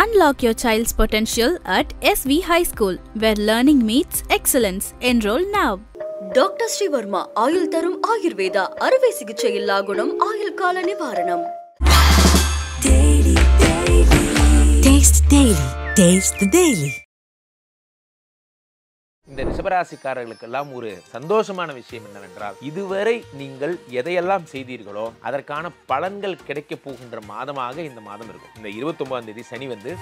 Unlock your child's potential at SV High School, where learning meets excellence. Enroll now. Doctor Sreevarma ஆயுள் தரும் ஆயுர்வேதா அறுவை சிகிச்சை இல்லா குணம் ஆயுள் கால நிவாரணம். Taste Daily. Taste the Daily. இந்த ரிஷபராசிக்காரர்களுக்கெல்லாம் ஒரு சந்தோஷமான விஷயம் என்னவென்றால், இதுவரை நீங்கள் எதையெல்லாம் செய்தீர்களோ அதற்கான பலன்கள் கிடைக்க போகின்ற மாதமாக இந்த மாதம் இருக்கும். இந்த 29ஆம் தேதி சனி வந்து,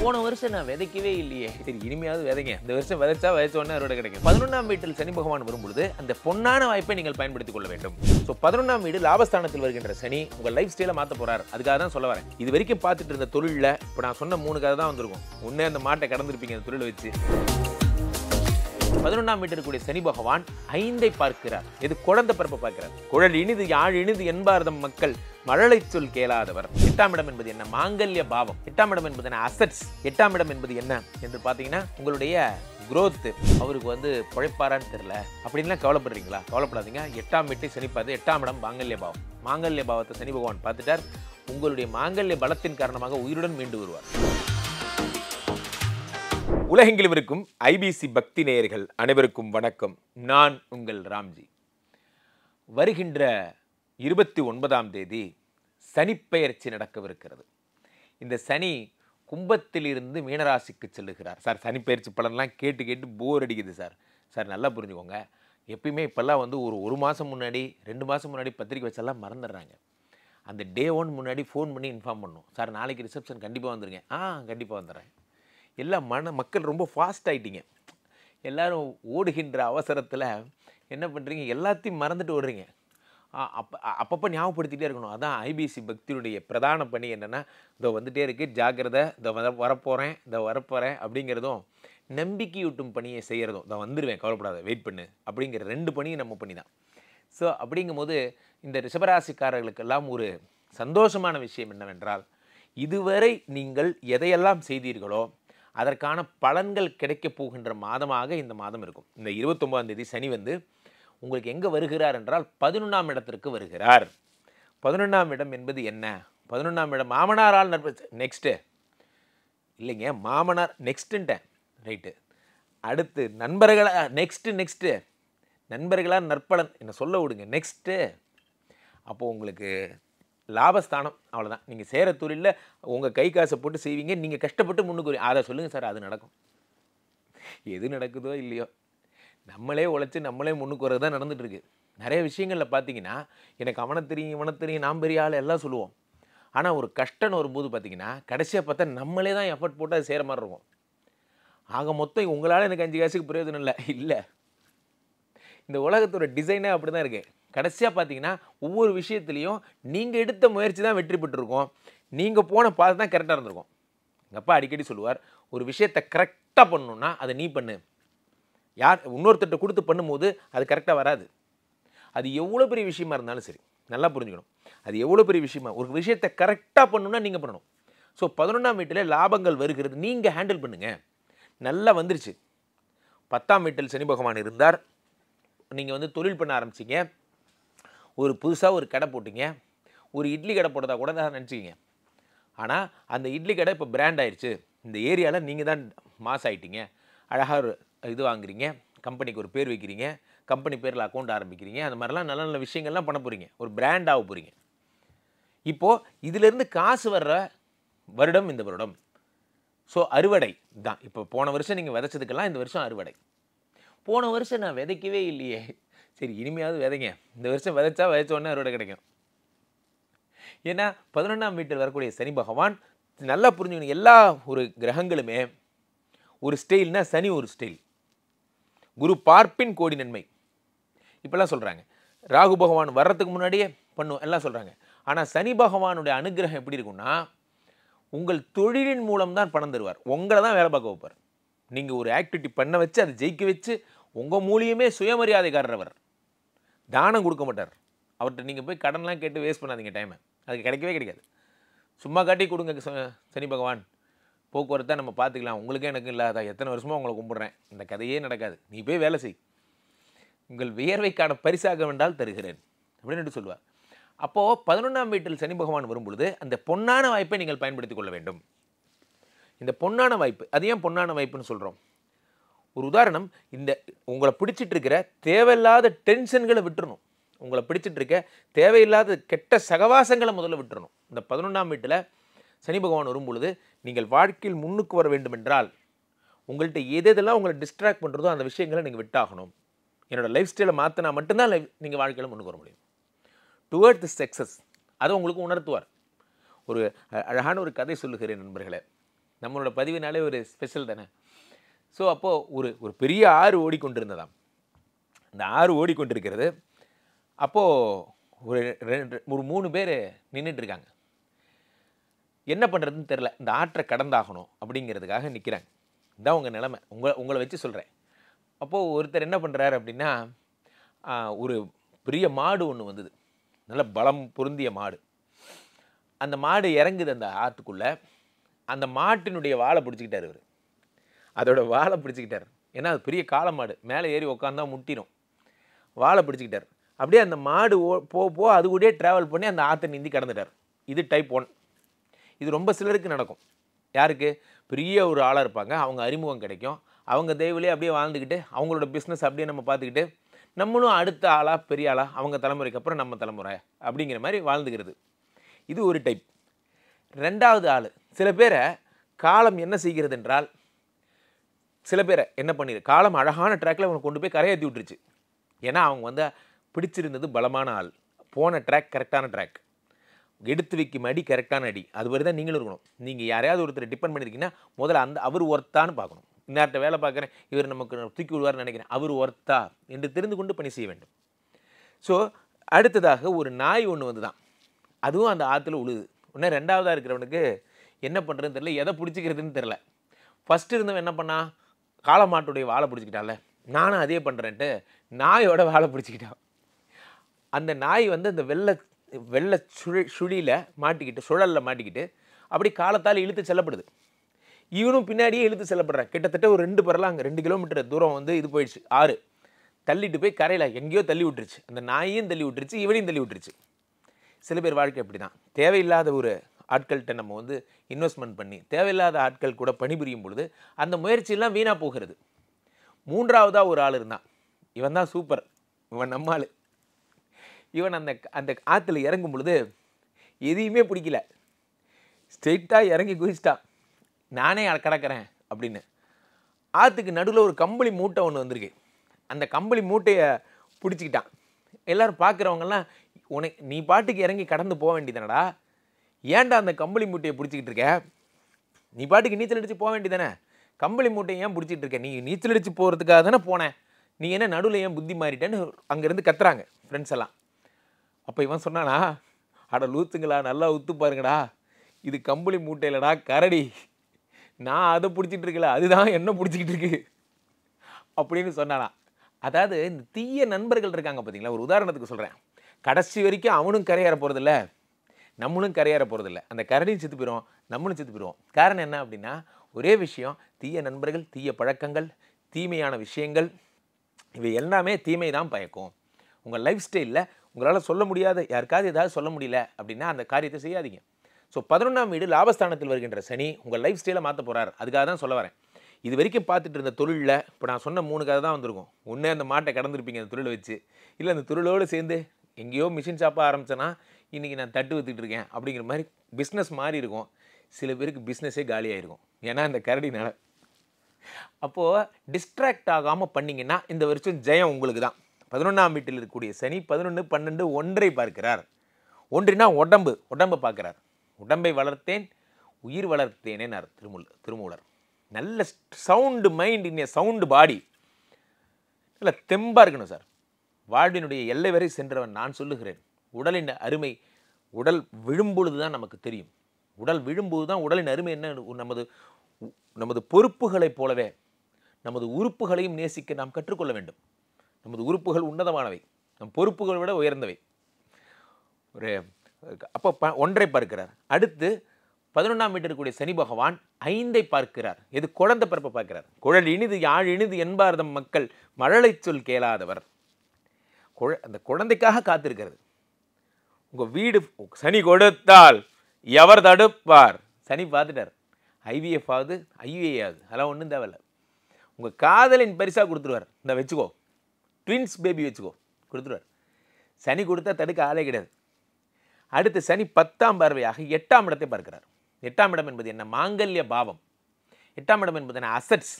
போன வருஷம் நான் விதைக்கவே இல்லையே, சரி இனிமையாவது விதைங்க, இந்த வருஷம் விதைச்சா விதைச்ச உடனே அறுவடை கிடைக்கும். 11ஆம் வீட்டில் சனி பகவான் வரும்பொழுது அந்த பொன்னான வாய்ப்பை நீங்கள் பயன்படுத்திக் கொள்ள வேண்டும். ஸோ 11ஆம் வீடு லாபஸ்தானத்தில் வருகின்ற சனி உங்கள் லைஃப் ஸ்டைலை மாற்ற போறார். அதுக்காக தான் சொல்ல வரேன். இது வரைக்கும் பார்த்துட்டு இருந்த தொழிலில் இப்போ நான் சொன்ன 3 கதை தான் வந்திருக்கும். ஒன்னே அந்த மாட்டை கடந்திருப்பீங்க அந்த தொழிலை வச்சு. 11ஆம் வீட்டில் இருக்கக்கூடிய சனி பகவான் 5ஐ பார்க்கிறார். இது குழந்தை பிறப்பை பார்க்கிறார். குழல் இனிது யாழ் இனிது என்பார்தம் மக்கள் மழலை சொல் கேளாதவர். 8ஆம் இடம் என்பது என்ன? மாங்கல்ய பாவம். 8ஆம் இடம் என்பது என்ன? அசட்ஸ். 8ஆம் இடம் என்பது என்ன என்று பார்த்தீங்கன்னா, உங்களுடைய growth. அவருக்கு வந்து பிழைப்பாரான்னு தெரியல அப்படின்லாம் கவலைப்படுறீங்களா? கவலைப்படாதீங்க. 8ஆம் வீட்டை சனி பார்த்து, 8ஆம் இடம் மாங்கல்ய பாவம். மாங்கல்ய பாவத்தை சனி பகவான் பார்த்துட்டார். உங்களுடைய மாங்கல்ய பலத்தின் காரணமாக உயிருடன் மீண்டு வருவார். உலகெங்கிலும் இருக்கும் ஐபிசி பக்தி நேயர்கள் அனைவருக்கும் வணக்கம். நான் உங்கள் ராம்ஜி. வருகின்ற 29ஆம் தேதி சனிப்பெயர்ச்சி நடக்கவிருக்கிறது. இந்த சனி கும்பத்திலிருந்து மீனராசிக்கு செல்லுகிறார். சார் சனிப்பெயர்ச்சி பலன்லாம் கேட்டு கேட்டு போர் அடிக்குது சார். சார் நல்லா புரிஞ்சுக்கோங்க. எப்பயுமே இப்போல்லாம் வந்து ஒரு மாதம் முன்னாடி 2 மாதம் முன்னாடி பத்திரிக்கை வச்செல்லாம் மறந்துடுறாங்க. அந்த டே 1 முன்னாடி ஃபோன் பண்ணி இன்ஃபார்ம் பண்ணணும். சார் நாளைக்கு ரிசப்ஷன் கண்டிப்பாக வந்துருங்க. கண்டிப்பாக வந்துடுறேன். எல்லாம் மக்கள் ரொம்ப ஃபாஸ்ட் ஆகிட்டீங்க. எல்லோரும் ஓடுகின்ற அவசரத்தில் என்ன பண்ணுறீங்க, எல்லாத்தையும் மறந்துட்டு ஓடுறீங்க. அப்பப்போ ஞாபகப்படுத்திகிட்டே இருக்கணும். அதான் ஐபிசி பக்தியுடைய பிரதான பணி என்னென்னா, இதோ வந்துகிட்டே இருக்குது, ஜாக்கிரதை, இதோ வரப்போகிறேன் அப்படிங்கிறதும், நம்பிக்கையூட்டும் பணியை செய்கிறதும், இதோ வந்துடுவேன் கவலைப்படாத வெயிட் பண்ணு அப்படிங்கிற 2 பணியும் நம்ம பண்ணி தான். ஸோ அப்படிங்கும்போது இந்த ரிஷபராசிக்காரர்களுக்கெல்லாம் ஒரு சந்தோஷமான விஷயம் என்னவென்றால், இதுவரை நீங்கள் எதையெல்லாம் செய்தீர்களோ அதற்கான பலன்கள் கிடைக்கப் போகின்ற மாதமாக இந்த மாதம் இருக்கும். இந்த 29ஆம் தேதி சனி வந்து உங்களுக்கு எங்கே வருகிறார் என்றால் 11ஆம் இடத்திற்கு வருகிறார். 11ஆம் இடம் என்பது என்ன? 11ஆம் இடம் மாமனாரால் நெக்ஸ்ட்டு இல்லைங்க, மாமனார் நெக்ஸ்ட்டுன்ட்டேன், ரைட்டு. அடுத்து நண்பர்களா, நெக்ஸ்ட்டு நண்பர்களால் நற்பலன் என்ன சொல்ல விடுங்க, நெக்ஸ்ட்டு. அப்போது உங்களுக்கு லாபஸ்தானம், அவ்வளோதான். நீங்கள் சேர தொழிலில் உங்கள் கை காசை போட்டு செய்வீங்க, நீங்கள் கஷ்டப்பட்டு முன்னுக்கு அதை சொல்லுங்கள் சார், அது நடக்கும். எது நடக்குதோ இல்லையோ, நம்மளே உழைச்சி நம்மளே முன்னுக்கு வரது தான் நடந்துகிட்ருக்கு. நிறைய விஷயங்களில் பார்த்தீங்கன்னா, எனக்கு அவனை தெரியும் நான் பெரிய ஆள் எல்லாம் சொல்லுவோம். ஆனால் ஒரு கஷ்டம்னு வரும்போது பார்த்தீங்கன்னா, கடைசியாக பார்த்தா நம்மளே தான் எஃபர்ட் போட்டு அது செய்கிற மாதிரி இருக்கும். ஆக மொத்தம் உங்களால் எனக்கு 5 காசுக்கு பிரயோஜனம் இல்லை. இந்த உலகத்தோட டிசைனே அப்படி தான் இருக்குது. கடைசியாக பார்த்தீங்கன்னா, ஒவ்வொரு விஷயத்துலையும் நீங்கள் எடுத்த முயற்சி தான் வெற்றி பெற்றிருக்கோம். நீங்கள் போன பாதை தான் கரெக்டாக இருந்திருக்கும். எங்கள் அப்பா அடிக்கடி சொல்லுவார், ஒரு விஷயத்தை கரெக்டாக பண்ணணுன்னா அதை நீ பண்ணு. யார் இன்னொருத்தட்ட கொடுத்து பண்ணும்போது அது கரெக்டாக வராது. அது எவ்வளோ பெரிய விஷயமா இருந்தாலும் சரி, நல்லா புரிஞ்சுக்கணும். அது எவ்வளோ பெரிய விஷயமா, ஒரு விஷயத்தை கரெக்டாக பண்ணணுன்னா நீங்கள் பண்ணணும். ஸோ 11ஆம் வீட்டில் லாபங்கள் வருகிறது, நீங்கள் ஹேண்டில் பண்ணுங்கள். நல்லா வந்துருச்சு. 10ஆம் வீட்டில் சனி பகவான் இருந்தார். நீங்கள் வந்து தொழில் பண்ண ஆரம்பிச்சிங்க. ஒரு புதுசாக ஒரு கடை போட்டிங்க. ஒரு இட்லி கடை போட்டதா கூட தான் நினச்சிக்கிங்க. ஆனால் அந்த இட்லி கடை இப்போ பிராண்ட் ஆயிடுச்சு. இந்த ஏரியாவில் நீங்கள் தான் மாஸ் ஆகிட்டீங்க. அழகாக ஒரு இது வாங்குறீங்க, கம்பெனிக்கு ஒரு பேர் வைக்கிறீங்க, கம்பெனி பேரில் அக்கௌண்ட் ஆரம்பிக்கிறீங்க. அந்த மாதிரிலாம் நல்ல நல்ல விஷயங்கள்லாம் பண்ண போகிறீங்க. ஒரு பிராண்ட் ஆக போகிறீங்க. இப்போது இதிலேருந்து காசு வர்ற வருடம் இந்த வருடம். ஸோ அறுவடை தான். இப்போ போன வருஷம் நீங்கள் விதைச்சதுக்கெல்லாம் இந்த வருஷம் அறுவடை. போன வருஷம் நான் விதைக்கவே இல்லையே, சரி இனிமையாவது விதைங்க, இந்த வருஷம் விதைச்சா விதைச்ச உடனே அறுவடை கிடைக்கும். ஏன்னா 11ஆம் வீட்டில் வரக்கூடிய சனி பகவான், நல்லா புரிஞ்சுக்கணும், எல்லா ஒரு கிரகங்களுமே ஒரு ஸ்டைல்னா சனி ஒரு ஸ்டைல். குரு பார்ப்பின் கோடி நன்மை இப்போல்லாம் சொல்கிறாங்க. ராகு பகவான் வர்றதுக்கு முன்னாடியே பண்ணுவோம் எல்லாம் சொல்கிறாங்க. ஆனால் சனி பகவானுடைய அனுகிரகம் எப்படி இருக்குன்னா, உங்கள் தொழிலின் மூலம் தான் பணம் தருவார். உங்களை தான் வேலை பார்க்க வைப்பார். நீங்கள் ஒரு ஆக்டிவிட்டி பண்ண வச்சு அதை ஜெயிக்க வச்சு உங்கள் மூலியமே சுயமரியாதைக்காரர். தானம் கொடுக்க மாட்டார். அவர்கிட்ட நீங்கள் போய் கடன்லாம் கேட்டு வேஸ்ட் பண்ணாதீங்க டைமை. அது கிடைக்கவே கிடைக்காது. சும்மா காட்டி கொடுங்க சனி பகவான், போக்குவரத்தை நம்ம பார்த்துக்கலாம், உங்களுக்கே எனக்கு இல்லாத எத்தனை வருஷமாக உங்களை கும்பிட்றேன், இந்த கதையே நடக்காது, நீ போய் வேலை செய், உங்கள் வியர்வைக்கான பரிசாக வேண்டால் தருகிறேன் அப்படின்னு சொல்லுவார். அப்போது 11ஆம் வீட்டில் சனி பகவான் வரும்பொழுது அந்த பொன்னான வாய்ப்பை நீங்கள் பயன்படுத்தி கொள்ள வேண்டும். இந்த பொன்னான வாய்ப்பு, அது ஏன் பொன்னான வாய்ப்புன்னு சொல்கிறோம்? ஒரு உதாரணம், இந்த உங்களை பிடிச்சிட்டு இருக்கிற தேவையில்லாத டென்ஷன்களை விட்டுறணும். உங்களை பிடிச்சிட்டு இருக்க தேவையில்லாத கெட்ட சகவாசங்களை முதல்ல விட்டுறணும். இந்த 11ஆம் வீட்டில் சனி பகவான் வரும் பொழுது நீங்கள் வாழ்க்கையில் முன்னுக்கு வர வேண்டும் என்றால் உங்கள்கிட்ட எதெல்லாம் உங்களை டிஸ்ட்ராக்ட் பண்ணுறதோ அந்த விஷயங்களை நீங்கள் விட்டாகணும். என்னோடய லைஃப் ஸ்டைலை மாற்றினா மட்டும்தான் நீங்கள் வாழ்க்கையில் முன்னுக்கு வர முடியும். டுவர்ட் தி சக்ஸஸ் அதை உங்களுக்கு உணர்த்துவார். ஒரு அழகான ஒரு கதை சொல்லுகிறேன் நண்பர்களே. நம்மளோட பதிவினாலே ஒரு ஸ்பெஷல் தானே. ஸோ அப்போது ஒரு பெரிய ஆறு ஓடிக்கொண்டிருந்ததாம். அந்த ஆறு ஓடிக்கொண்டிருக்கிறது. அப்போது ஒரு 3 பேர் நின்றுட்டுருக்காங்க. என்ன பண்ணுறதுன்னு தெரில. இந்த ஆற்றை கடந்தாகணும் அப்படிங்கிறதுக்காக நிற்கிறாங்க. இதுதான் உங்கள் நிலைமை. உங்களை வச்சு சொல்கிறேன். அப்போது ஒருத்தர் என்ன பண்ணுறாரு அப்படின்னா, ஒரு பெரிய மாடு ஒன்று வந்தது. நல்ல பலம் பொருந்திய மாடு. அந்த மாடு இறங்குது அந்த ஆற்றுக்குள்ளே. அந்த மாட்டினுடைய வாழை பிடிச்சிக்கிட்டார் இவர். அதோட வாழை பிடிச்சிக்கிட்டார். ஏன்னா அது பெரிய காளை மாடு, மேலே ஏறி உட்காந்தா முட்டிடும். வாழை பிடிச்சிக்கிட்டார். அப்படியே அந்த மாடு போ அது கூடயே ட்ராவல் பண்ணி அந்த ஆற்றை நீந்தி கடந்துட்டார். இது டைப் 1. இது ரொம்ப சிலருக்கு நடக்கும். யாருக்கு? பெரிய ஒரு ஆளாக இருப்பாங்க, அவங்க அறிமுகம் கிடைக்கும், அவங்க தெய்வலே அப்படியே வாழ்ந்துக்கிட்டு அவங்களோட பிஸ்னஸ் அப்படியே நம்ம பார்த்துக்கிட்டு நம்மளும் அடுத்த ஆளாக பெரிய ஆளாக அவங்க தலைமுறைக்கு அப்புறம் நம்ம தலைமுறை அப்படிங்கிற மாதிரி வாழ்ந்துக்கிறது. இது ஒரு டைப். 2வது ஆள், சில பேரை காலம் என்ன செய்கிறது என்றால், சில பேரை என்ன பண்ணிடு, காலம் அழகான ட்ராக்கில் அவனை கொண்டு போய் கரையேற்றி விட்டுருச்சு. ஏன்னா அவங்க வந்து பிடிச்சிருந்தது பலமான ஆள், போன ட்ராக் கரெக்டான ட்ராக், எடுத்து வைக்கும் அடி கரெக்டான அடி. அது மாதிரி தான் நீங்களும் இருக்கணும். நீங்கள் யாரையாவது ஒருத்தர் டிபெண்ட் பண்ணியிருக்கீங்கன்னா முதல்ல அவர் ஒர்த்தான்னு பார்க்கணும். இன்னார்ட்ட வேலை பார்க்குறேன், இவர் நமக்கு தூக்கி விடுவார்னு நினைக்கிறேன், அவர் ஒர்த்தா என்று தெரிந்து கொண்டு பணி செய்ய வேண்டும். ஸோ அடுத்ததாக ஒரு நாய் ஒன்று வந்து தான், அதுவும் அந்த ஆற்றுல உழுது. உடனே 2வதாக இருக்கிறவனுக்கு என்ன பண்ணுறதுன்னு தெரியல, எதை பிடிச்சிக்கிறதுன்னு தெரில. ஃபஸ்ட்டு இருந்தவன் என்ன பண்ணா, காளமாட்டுடைய வாழை பிடிச்சிக்கிட்டான்ல, நானும் அதே பண்ணுறேன்ட்டு நாயோட வாழை பிடிச்சிக்கிட்டான். அந்த நாய் வந்து அந்த வெள்ளை சுழியில் மாட்டிக்கிட்டு, சுழலில் மாட்டிக்கிட்டு அப்படி காலத்தால் இழுத்து செல்லப்படுது. இவனும் பின்னாடியே இழுத்து செல்லப்படுறான். கிட்டத்தட்ட ஒரு 2 பரலாங்க 2 கிலோமீட்டர் தூரம் வந்து இது போயிடுச்சு. ஆறு தள்ளிட்டு போய் கரையில் எங்கேயோ தள்ளி விட்டுருச்சு. அந்த நாயையும் தள்ளி விட்டுருச்சு, இவனையும் தள்ளி விட்டுருச்சு. சில பேர் வாழ்க்கை அப்படி தான். தேவையில்லாத ஒரு ஆட்கள்கிட்ட நம்ம வந்து இன்வெஸ்ட்மெண்ட் பண்ணி தேவையில்லாத ஆட்கள் கூட பணிபுரியும் பொழுது அந்த முயற்சியெல்லாம் வீணாக போகிறது. 3வதாக ஒரு ஆள் இருந்தான். இவன் தான் சூப்பர், இவன் நம்மாள். இவன் அந்த ஆற்றுல இறங்கும் பொழுது எதையுமே பிடிக்கல, ஸ்ட்ரெயிட்டாக இறங்கி குதிச்சிட்டான். நானே கடக்கிறேன் அப்படின்னு. ஆற்றுக்கு நடுவில் ஒரு கம்பளி மூட்டை ஒன்று வந்திருக்கு. அந்த கம்பளி மூட்டையை பிடிச்சிக்கிட்டான். எல்லோரும் பார்க்குறவங்கெல்லாம், நீ பாட்டுக்கு இறங்கி கடந்து போக வேண்டியதானடா, ஏன்டா அந்த கம்பளி மூட்டையை பிடிச்சிக்கிட்டு இருக்க, நீ பாட்டுக்கு நீச்சல் அடித்து போக வேண்டியதானே, கம்பளி மூட்டையை ஏன் பிடிச்சிட்டு இருக்க, நீ நீச்சல் அடித்து போகிறதுக்காக தானே போனேன், நீ என்ன நடுவில் ஏன் புத்தி மாறிட்டேன்னு அங்கேருந்து கத்துறாங்க ஃப்ரெண்ட்ஸ் எல்லாம். அப்போ இவன் சொன்னானா, அட லூத்துங்களா, நல்லா உத்து பாருங்கடா, இது கம்பளி மூட்டையிலடா கரடி, நான் அதை பிடிச்சிட்டு இருக்கல, அதுதான் என்ன பிடிச்சிக்கிட்டு இருக்கு அப்படின்னு சொன்னானா. அதாவது இந்த தீய நண்பர்கள் இருக்காங்க பார்த்தீங்களா. ஒரு உதாரணத்துக்கு சொல்கிறேன், கடைசி வரைக்கும் அவனும் கரையேற போகிறதில்ல, நம்மளும் கரையேற போகிறதில்ல. அந்த கரடியும் செத்து போயிடும், நம்மளும் செத்து போயிடுவோம். காரணம் என்ன அப்படின்னா, ஒரே விஷயம், தீய நண்பர்கள், தீய பழக்கங்கள், தீமையான விஷயங்கள், இவை எல்லாமே தீமை தான் பயக்கும். உங்கள் லைஃப் ஸ்டைலில் உங்களால் சொல்ல முடியாத, யாருக்காவது ஏதாவது சொல்ல முடியல அப்படின்னா அந்த காரியத்தை செய்யாதீங்க. ஸோ 11ஆம் வீடு லாபஸ்தானத்தில் வருகின்ற சனி உங்கள் லைஃப் ஸ்டைலை மாற்ற போகிறார். அதுக்காக தான் சொல்ல வரேன். இது வரைக்கும் பார்த்துட்டு இருந்த தொழிலில் இப்போ நான் சொன்ன 3 கதை தான் வந்திருக்கும். ஒன்றே அந்த மாட்டை கடந்துருப்பீங்க அந்த தொழிலை வச்சு, இல்லை அந்த தொழிலோடு சேர்ந்து எங்கேயோ மிஷின் ஷாப்பாக ஆரம்பித்தேன்னா இன்றைக்கி நான் தட்டு விற்றுட்டு இருக்கேன் அப்படிங்கிற மாதிரி பிஸ்னஸ் மாறி இருக்கும். சில பேருக்கு பிஸ்னஸே காலியாகிருக்கும், ஏன்னா இந்த கரடினால. அப்போது டிஸ்ட்ராக்ட் ஆகாமல் பண்ணிங்கன்னா இந்த வருஷம் ஜெயம் உங்களுக்கு தான். 11ஆம் வீட்டில் இருக்கக்கூடிய சனி 11, 12 ஒன்றை பார்க்கிறார். ஒன்றினா உடம்பை பார்க்குறார். உடம்பை வளர்த்தேன் உயிர் வளர்த்தேனேனார் திருமூலர். நல்ல sound mind in a sound body, நல்ல தெம்பாக இருக்கணும் சார். வாழ்வினுடைய எல்லை வரை சென்றவன் நான் சொல்லுகிறேன். உடலின் அருமை உடல் விழும்பொழுது தான் நமக்கு தெரியும். உடல் விழும்போது தான் உடலின் அருமை என்ன. நமது பொறுப்புகளைப் போலவே நமது உறுப்புகளையும் நேசிக்க நாம் கற்றுக்கொள்ள வேண்டும். நமது உறுப்புகள் உன்னதமானவை, நம் பொறுப்புகளை விட உயர்ந்தவை. அப்போ ஒன்றை பார்க்கிறார். அடுத்து 11ஆம் வீட்டில் இருக்கக்கூடிய சனி பகவான் 5ஐ பார்க்கிறார். எது? குழந்தை பிறப்பை பார்க்கிறார். குழல் இனிது யாழ் இனிது என்பார்தம் மக்கள் மழலை சொல் கேளாதவர். அந்த குழந்தைக்காக காத்திருக்கிறது. உங்கள் வீடு சனி கொடுத்தால் எவர் தடுப்பார்? சனி பார்த்துட்டார். ஐவிஎஃப் ஆகுது, ஐயுஏ ஆகுது, அதெல்லாம் ஒன்றும் தேவையில்லை. உங்கள் காதலின் பரிசாக கொடுத்துருவார். இந்த வச்சுக்கோ, ட்வின்ஸ் பேபி வச்சுக்கோ, கொடுத்துருவார். சனி கொடுத்தா தடுக்க ஆளே கிடையாது. அடுத்து சனி 10ஆம் பார்வையாக 8ஆம் இடத்தை பார்க்கிறார். 8ஆம் இடம் என்பது என்ன? மாங்கல்ய பாவம். 8ஆம் இடம் என்பது என்ன? அசட்ஸ்.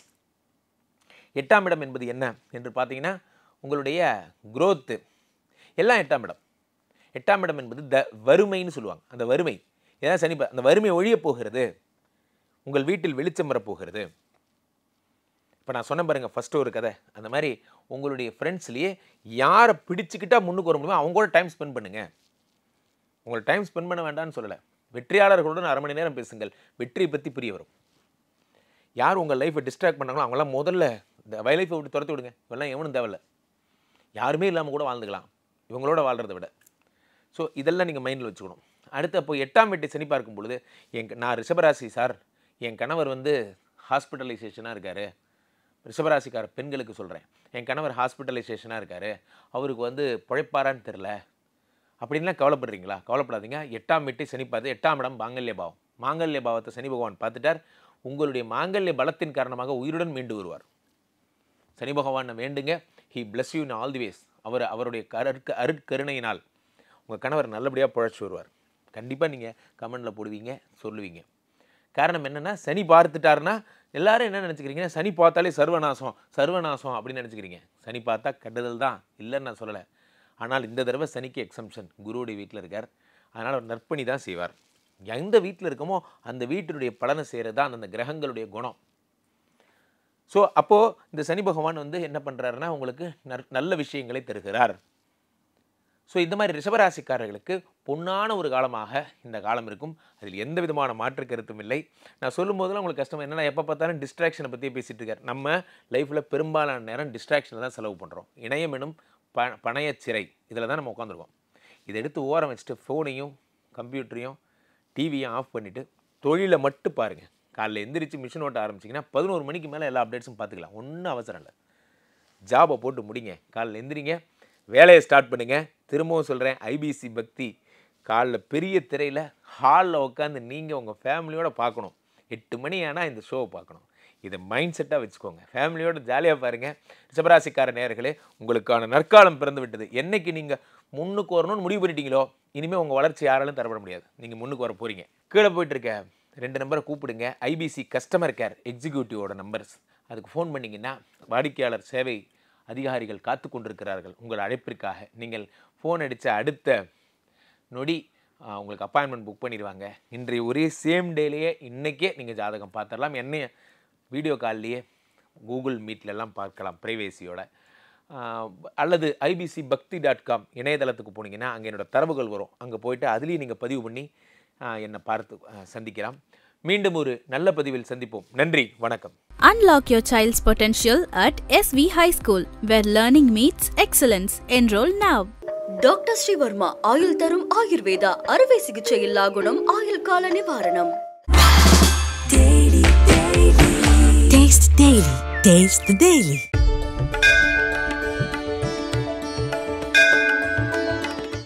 8ஆம் இடம் என்பது என்ன என்று பார்த்தீங்கன்னா உங்களுடைய growth எல்லாம் 8ஆம் இடம். 8ஆம் இடம் என்பது வறுமைன்னு சொல்லுவாங்க. அந்த வறுமை ஏதாவது சனி அந்த வறுமை ஒழிய போகிறது. உங்கள் வீட்டில் வெளிச்சம் வரப்போகிறது. இப்போ நான் சொன்ன பாருங்க ஃபஸ்ட்டு ஒரு கதை. அந்த மாதிரி உங்களுடைய ஃப்ரெண்ட்ஸ்லேயே யாரை பிடிச்சிக்கிட்டா முன்னுக்கு வர முடியுமோ அவங்க கூட டைம் ஸ்பெண்ட் பண்ணுங்கள். உங்களை டைம் ஸ்பெண்ட் பண்ண வேண்டாம்னு சொல்லலை. வெற்றியாளர்களுடன் 1/2 மணி நேரம் பேசுங்கள். வெற்றியை பற்றி புரிய வரும். யார் உங்கள் லைஃப்பை டிஸ்ட்ராக்ட் பண்ணாங்களோ அவங்களாம் முதல்ல இந்த லைஃப்பை விட்டு துரத்து விடுங்க. இவெல்லாம் எவனும் தேவையில்லை. யாருமே இல்லாமல் கூட வாழ்ந்துக்கலாம் இவங்களோட வாழ்கிறத விட. ஸோ இதெல்லாம் நீங்கள் மைண்டில் வச்சுக்கணும். அடுத்து அப்போ 8ஆம் வீட்டை சனி பார்க்கும் பொழுது நான் ரிஷபராசி சார், என் கணவர் ஹாஸ்பிட்டலைசேஷனாக இருக்கார். ரிஷபராசிக்கார பெண்களுக்கு சொல்கிறேன், என் கணவர் ஹாஸ்பிட்டலைசேஷனாக இருக்கார், அவருக்கு பிழைப்பாரான்னு தெரில அப்படின்லாம் கவலைப்படுறீங்களா? கவலைப்படாதீங்க. 8ஆம் வீட்டை சனி பார்த்து 8ஆம் இடம் மாங்கல்ய பாவம். மாங்கல்ய பாவத்தை சனி பகவான் பார்த்துட்டார். உங்களுடைய மாங்கல்ய பலத்தின் காரணமாக உயிருடன் மீண்டு வருவார். சனி பகவானை வேண்டுங்க. He bless you in all the ways. அவருடைய அருட்கருணையினால் உங்கள் கணவர் நல்லபடியாக பிழைச்சி வருவார். கண்டிப்பாக நீங்கள் கமெண்டில் போடுவீங்க, சொல்லுவீங்க. காரணம் என்னென்னா சனி பார்த்துட்டாருன்னா எல்லாரும் என்ன நினச்சிக்கிறீங்கன்னா சனி பார்த்தாலே சர்வநாசம் அப்படின்னு நினச்சிக்கிறீங்க. சனி பார்த்தா கெடுதல் தான், இல்லைன்னு நான் சொல்லலை. ஆனால் இந்த தடவை சனிக்கு எக்ஸம்ஷன். குருவுடைய வீட்டில் இருக்கார். அதனால் அவர் நற்பணி தான் செய்வார். எந்த வீட்டில் இருக்கமோ அந்த வீட்டினுடைய பலனை செய்கிறது தான் அந்த கிரகங்களுடைய குணம். ஸோ அப்போது இந்த சனி பகவான் என்ன பண்ணுறாருன்னா உங்களுக்கு நல்ல விஷயங்களை தருகிறார். ஸோ இந்த மாதிரி ரிஷபராசிக்காரர்களுக்கு பொன்னான ஒரு காலமாக இந்த காலம் இருக்கும். அதில் எந்த விதமான மாற்று கருத்தும் இல்லை. நான் சொல்லும் போதெல்லாம் உங்களுக்கு கஷ்டம் என்னென்னா எப்போ பார்த்தாலும் டிஸ்ட்ராக்ஷனை பற்றியே பேசிகிட்டு இருக்கார். நம்ம லைஃப்பில் பெரும்பாலான நேரம் டிஸ்ட்ராக்ஷனை தான் செலவு பண்ணுறோம். இணையம் எனும் பணைய சிறை இதில் தான் நம்ம உட்காந்துருக்கோம். இதை எடுத்து ஓரம் வச்சுட்டு ஃபோனையும் கம்ப்யூட்டரையும் டிவியும் ஆஃப் பண்ணிவிட்டு தொழிலை மட்டும் பாருங்கள். காலைல எந்திரிச்சு மிஷின் ஓட்ட ஆரம்பிச்சிங்கன்னா 11 மணிக்கு மேலே எல்லா அப்டேட்ஸும் பார்த்துக்கலாம். ஒன்றும் அவசரம் இல்லை. ஜாபை போட்டு முடிங்க. காலைல எந்திரிங்க, வேலையை ஸ்டார்ட் பண்ணுங்கள். திரும்பவும் சொல்கிறேன், ஐபிசி பக்தி காலைல பெரிய திரையில் ஹாலில் உட்காந்து நீங்கள் உங்கள் ஃபேமிலியோடு பார்க்கணும். 8 மணி ஆனால் இந்த ஷோவை பார்க்கணும். இதை மைண்ட் செட்டாக வச்சுக்கோங்க. ஃபேமிலியோடு ஜாலியாக பாருங்கள். ரிஷபராசிக்கார நேயர்களே, உங்களுக்கான நற்காலம் பிறந்து விட்டது. என்றைக்கு நீங்கள் முன்னுக்கு வரணும்னு முடிவு பண்ணிட்டீங்களோ இனிமேல் உங்கள் வளர்ச்சி யாராலும் தரப்பட முடியாது. நீங்கள் முன்னுக்கு வர போகிறீங்க. கீழே போயிட்டுருக்க 2 நம்பரை கூப்பிடுங்க. ஐபிசி கஸ்டமர் கேர் எக்ஸிக்யூட்டிவோட நம்பர்ஸ். அதுக்கு ஃபோன் பண்ணிங்கன்னா வாடிக்கையாளர் சேவை அதிகாரிகள் காத்து கொண்டிருக்கிறார்கள் உங்கள் அழைப்பிற்காக. நீங்கள் ஃபோன் அடித்த அடுத்த நொடி உங்களுக்கு அப்பாயின்மெண்ட் புக் பண்ணிடுவாங்க. இன்றைய ஒரே சேம் டேலேயே இன்றைக்கே நீங்கள் ஜாதகம் பார்த்துடலாம். என்னைய வீடியோ கால்லையே கூகுள் மீட்லெல்லாம் பார்க்கலாம் ப்ரைவேசியோட. அல்லது ibcbakti.com இணையதளத்துக்கு போனீங்கன்னா அங்கே என்னோடய தரவுகள் வரும். அங்கே போய்ட்டு அதுலேயும் நீங்கள் பதிவு பண்ணி என்னை பார்த்து சந்திக்கலாம். மீண்டும் ஒரு நல்ல பதிவில் சந்திப்போம். நன்றி, வணக்கம். Unlock your child's potential at SV High School, where learning meets excellence. Enroll now. Doctor Sreevarma ஆயுள் தரும் ஆயுர்வேதா அறுவை சிகிச்சை இல்லா குணம் ஆயுள் கால நிவாரணம். Taste the Daily. Taste the Daily.